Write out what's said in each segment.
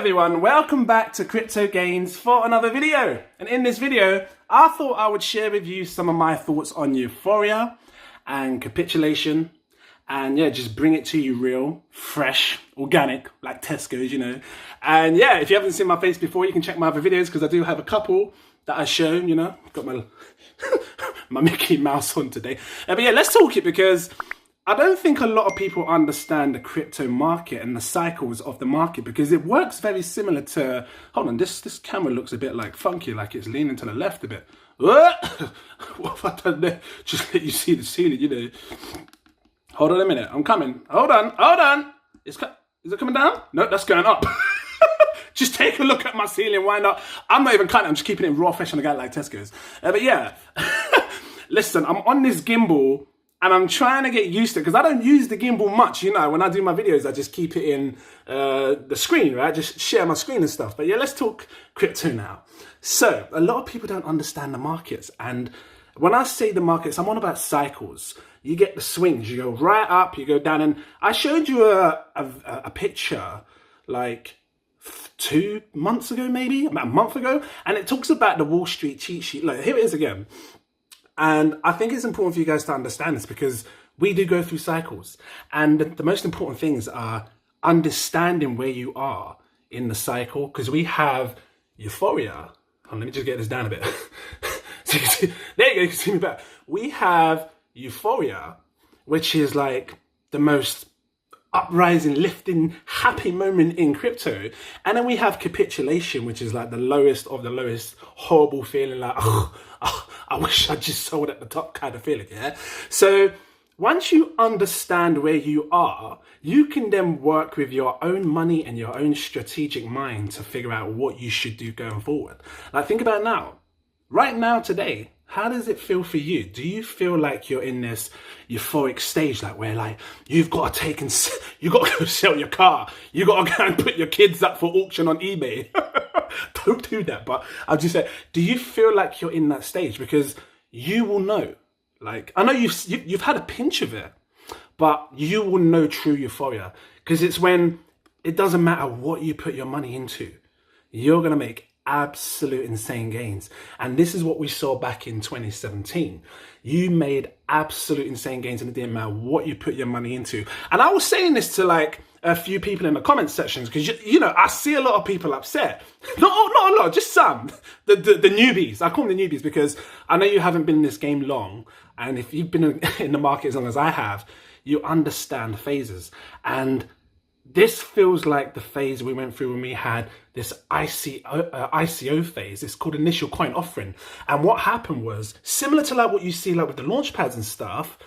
everyone, welcome back to Crypto Gains for another video. And in this video, I thought I would share with you some of my thoughts on Euphoria and capitulation. And yeah, just bring it to you real, fresh, organic, like Tesco's, you know. And yeah, if you haven't seen my face before, you can check my other videos because I do have a couple that I show, you know. Got my, my Mickey Mouse on today. But yeah, let's talk it because I don't think a lot of people understand the crypto market and the cycles of the market because it works very similar to, hold on, this camera looks a bit like funky, like it's leaning to the left a bit. What have I done there? Just let you see the ceiling, you know. Hold on a minute, I'm coming. Hold on. Is it coming down? No, that's going up. Just take a look at my ceiling, why not? I'm not even cutting it, I'm just keeping it raw, fresh on the guy like Tesco's. But yeah, listen, I'm on this gimbal and I'm trying to get used to it because I don't use the gimbal much, you know. When I do my videos, I just keep it in the screen, right? Just share my screen and stuff. But yeah, let's talk crypto now. So a lot of people don't understand the markets. And when I say the markets, I'm on about cycles. You get the swings, you go right up, you go down. And I showed you a picture like 2 months ago, maybe about a month ago. And it talks about the Wall Street cheat sheet. Look, here it is again. And I think it's important for you guys to understand this because we do go through cycles. And the most important things are understanding where you are in the cycle because we have Euphoria. Oh, let me just get this down a bit. So you can see, there you go, you can see me back. We have Euphoria, which is like the most uprising, lifting, happy moment in crypto. And then we have capitulation, which is like the lowest of the lowest, horrible feeling like, I wish I just sold at the top kind of feeling, yeah? So once you understand where you are, you can then work with your own money and your own strategic mind to figure out what you should do going forward. Like think about now, right now, today, how does it feel for you? Do you feel like you're in this euphoric stage, like where like you've got to go sell your car, you got to go and put your kids up for auction on eBay? Don't do that. But I'll just say, do you feel like you're in that stage? Because you will know. Like I know you've had a pinch of it, but you will know true euphoria because it's when it doesn't matter what you put your money into, you're gonna make absolute insane gains. And this is what we saw back in 2017. You made absolute insane gains and it didn't matter what you put your money into. And I was saying this to like a few people in the comment sections because you know I see a lot of people upset. Not a lot, just some. The newbies. I call them the newbies because I know you haven't been in this game long, and if you've been in the market as long as I have, you understand phases. And this feels like the phase we went through when we had this ICO phase. It's called initial coin offering. And what happened was similar to like what you see like with the launch pads and stuff.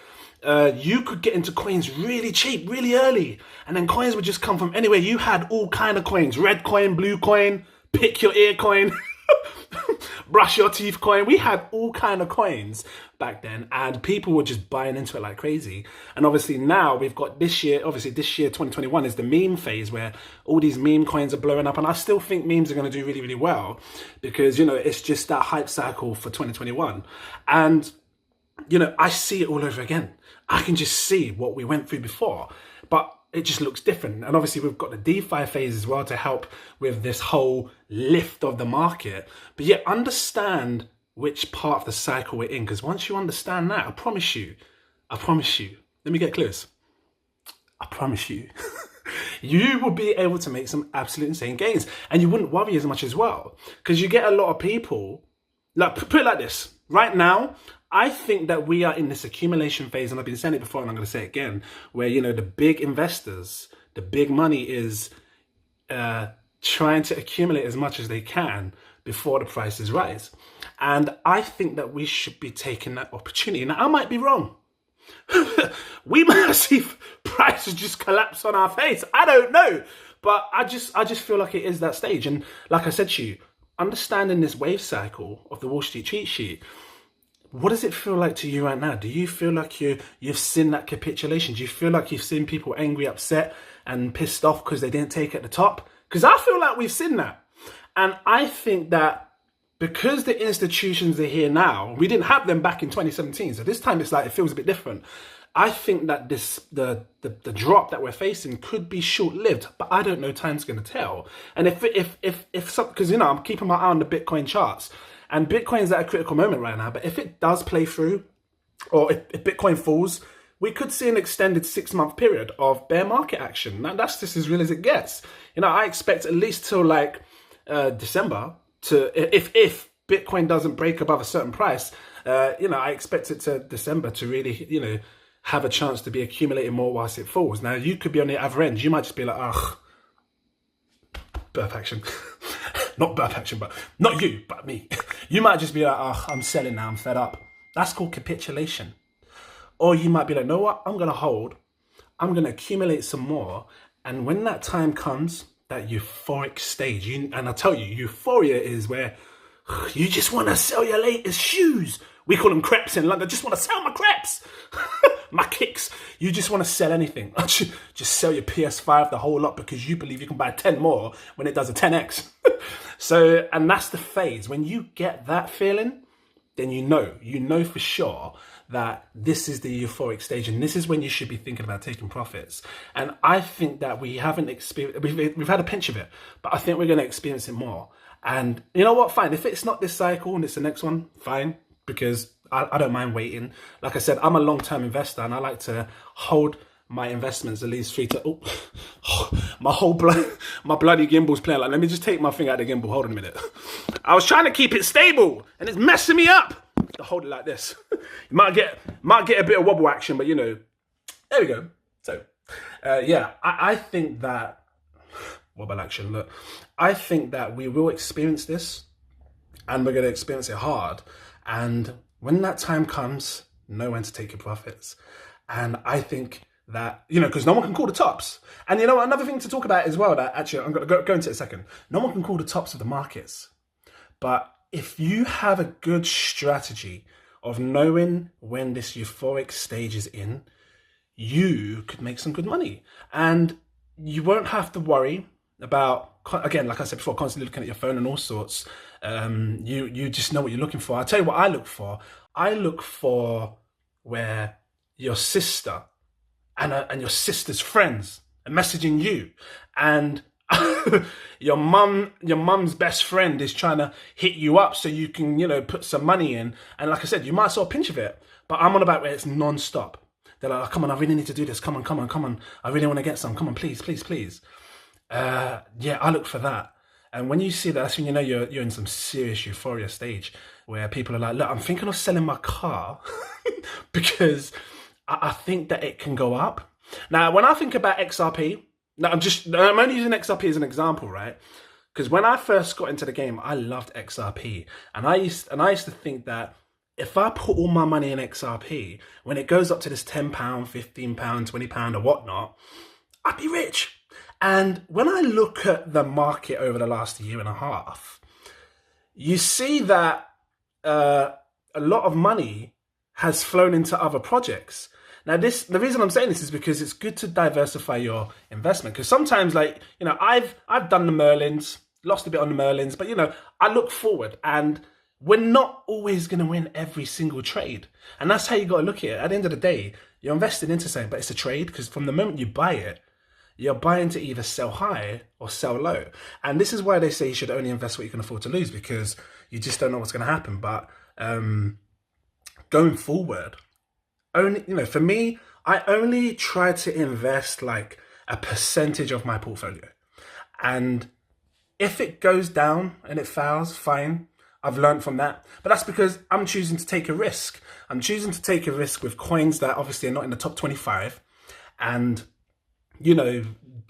You could get into coins really cheap, really early. And then coins would just come from anywhere. You had all kind of coins, red coin, blue coin, pick your ear coin, brush your teeth coin. We had all kind of coins back then and people were just buying into it like crazy. And obviously now we've got this year, 2021 is the meme phase where all these meme coins are blowing up. And I still think memes are going to do really, really well because, you know, it's just that hype cycle for 2021. And, you know, I see it all over again. I can just see what we went through before, but it just looks different. And obviously we've got the DeFi phase as well to help with this whole lift of the market. But yet understand which part of the cycle we're in. Because once you understand that, I promise you, let me get close. I promise you, you will be able to make some absolute insane gains. And you wouldn't worry as much as well. Because you get a lot of people, like put it like this, right now, I think that we are in this accumulation phase, and I've been saying it before and I'm going to say it again, where, you know, the big investors, the big money is trying to accumulate as much as they can before the prices rise. And I think that we should be taking that opportunity. Now, I might be wrong. We might see prices just collapse on our face. I don't know. But I just feel like it is that stage. And like I said to you, understanding this wave cycle of the Wall Street cheat sheet, what does it feel like to you right now? Do you feel like you've seen that capitulation? Do you feel like you've seen people angry, upset and pissed off because they didn't take at the top? Because I feel like we've seen that. And I think that because the institutions are here now, we didn't have them back in 2017. So this time it's like, it feels a bit different. I think that the drop that we're facing could be short-lived, but I don't know, time's going to tell. And if some, because I'm keeping my eye on the Bitcoin charts, and Bitcoin's at a critical moment right now, but if it does play through, or if Bitcoin falls, we could see an extended 6-month period of bear market action. Now, that's just as real as it gets. I expect at least till like December if Bitcoin doesn't break above a certain price, I expect it to December to really, have a chance to be accumulating more whilst it falls. Now, you could be on the other end. You might just be like, ugh, birth action. Not birth action, but not you, but me. You might just be like, ugh, I'm selling now, I'm fed up. That's called capitulation. Or you might be like, know what, I'm going to hold. I'm going to accumulate some more. And when that time comes, that euphoric stage, and I tell you, euphoria is where you just want to sell your latest shoes. We call them crepes in London. I just want to sell my crepes. My kicks. You just want to sell anything. Just sell your PS5, the whole lot, because you believe you can buy 10 more when it does a 10x. So, and that's the phase. When you get that feeling, then you know for sure that this is the euphoric stage, and this is when you should be thinking about taking profits. And I think that we haven't experienced, we've had a pinch of it, but I think we're going to experience it more. And you know what? Fine. If it's not this cycle and it's the next one, fine, because I don't mind waiting. Like I said, I'm a long-term investor, and I like to hold my investments at least 3 to... my bloody gimbal's playing. Like, let me just take my finger out of the gimbal. Hold on a minute. I was trying to keep it stable, and it's messing me up. To hold it like this. You might get a bit of wobble action, but there we go. So, I think that... Wobble action, look. I think that we will experience this, and we're going to experience it hard. And when that time comes, know when to take your profits. And I think that, because no one can call the tops. And another thing to talk about as well, that actually I'm going to go into it in a second. No one can call the tops of the markets. But if you have a good strategy of knowing when this euphoric stage is in, you could make some good money. And you won't have to worry about, again, like I said before, constantly looking at your phone and all sorts. You just know what you're looking for. I'll tell you what I look for. I look for where your sister and your sister's friends are messaging you, and your mum's best friend is trying to hit you up so you can, put some money in. And like I said, you might saw a pinch of it, but I'm on about where it's non-stop. They're like, oh, come on, I really need to do this. Come on. I really want to get some. Come on, please. I look for that. And when you see that, that's when you know you're in some serious euphoria stage where people are like, look, I'm thinking of selling my car because I think that it can go up. Now, when I think about XRP, I'm only using XRP as an example, right? Because when I first got into the game, I loved XRP. And I used to think that if I put all my money in XRP, when it goes up to this £10, £15, £20 or whatnot, I'd be rich. And when I look at the market over the last year and a half, you see that a lot of money has flown into other projects. Now, the reason I'm saying this is because it's good to diversify your investment. Because sometimes, I've done the Merlins, lost a bit on the Merlins, but I look forward, and we're not always going to win every single trade. And that's how you got to look at it. At the end of the day, you're invested into something, but it's a trade, because from the moment you buy it, you're buying to either sell high or sell low. And this is why they say you should only invest what you can afford to lose, because you just don't know what's going to happen. But going forward, for me, I only try to invest like a percentage of my portfolio. And if it goes down and it fails, fine. I've learned from that. But that's because I'm choosing to take a risk. I'm choosing to take a risk with coins that obviously are not in the top 25. And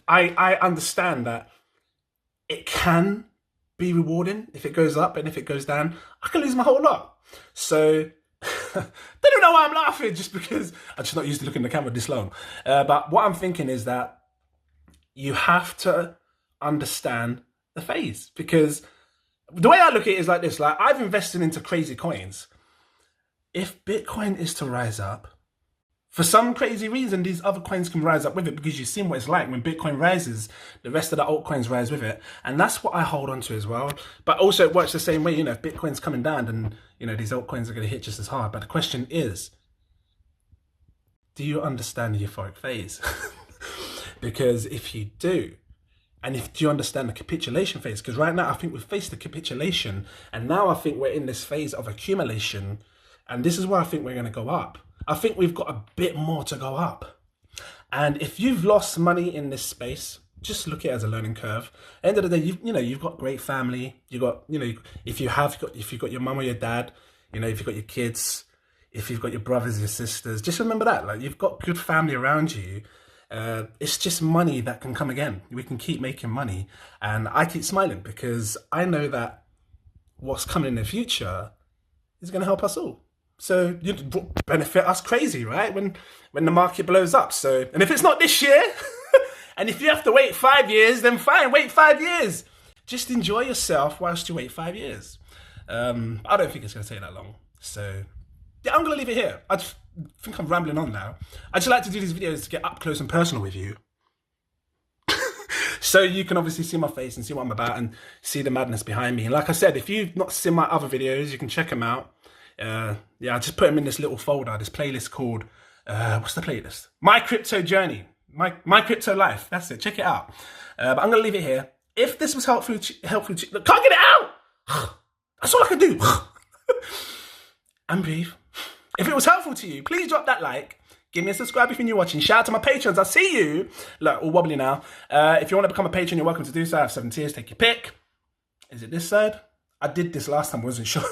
I understand that it can be rewarding if it goes up, and if it goes down, I can lose my whole lot. So they don't know why I'm laughing, just because I'm just not used to looking at the camera this long. But what I'm thinking is that you have to understand the phase, because the way I look at it is like this. Like, I've invested into crazy coins. If Bitcoin is to rise up, for some crazy reason, these other coins can rise up with it, because you've seen what it's like when Bitcoin rises, the rest of the altcoins rise with it. And that's what I hold on to as well. But also it works the same way, if Bitcoin's coming down, then, these altcoins are going to hit just as hard. But the question is, do you understand the euphoric phase? Because if you do, and do you understand the capitulation phase? Because right now I think we've faced the capitulation, and now I think we're in this phase of accumulation, and this is where I think we're going to go up. I think we've got a bit more to go up. And if you've lost money in this space, just look at it as a learning curve. At the end of the day, you've got great family. You got, if you've got your mum or your dad, if you've got your kids, if you've got your brothers, your sisters, just remember that, like, you've got good family around you. It's just money that can come again. We can keep making money, and I keep smiling because I know that what's coming in the future is going to help us all. So you benefit us crazy, right? When the market blows up. So, and if it's not this year, and if you have to wait 5 years, then fine, wait 5 years. Just enjoy yourself whilst you wait 5 years. I don't think it's going to take that long. So yeah, I'm going to leave it here. I just think I'm rambling on now. I just like to do these videos to get up close and personal with you. So you can obviously see my face and see what I'm about and see the madness behind me. And like I said, if you've not seen my other videos, you can check them out. Yeah, I just put them in this little folder, this playlist called, what's the playlist? My Crypto Journey, my Crypto Life. That's it, check it out. But I'm going to leave it here. If this was helpful, look, can't get it out! That's all I can do. And breathe. If it was helpful to you, please drop that like. Give me a subscribe if you're new watching. Shout out to my patrons. I'll see you. Look, all wobbly now. If you want to become a patron, you're welcome to do so. I have 7 tiers. Take your pick. Is it this side? I did this last time. I wasn't sure.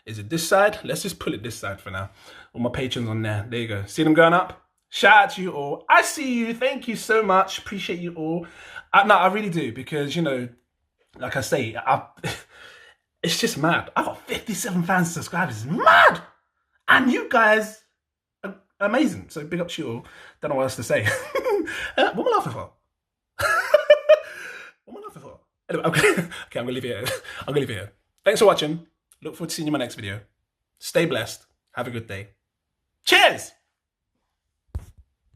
Is it this side? Let's just pull it this side for now. All my patrons on there. There you go. See them going up? Shout out to you all. I see you. Thank you so much. Appreciate you all. No, I really do, because, like I say, it's just mad. I've got 57,000 subscribers. It's mad. And you guys are amazing. So big up to you all. Don't know what else to say. What am I laughing for? What am I laughing for? Anyway, okay, I'm going to leave it here. Thanks for watching. Look forward to seeing you in my next video. Stay blessed. Have a good day. Cheers!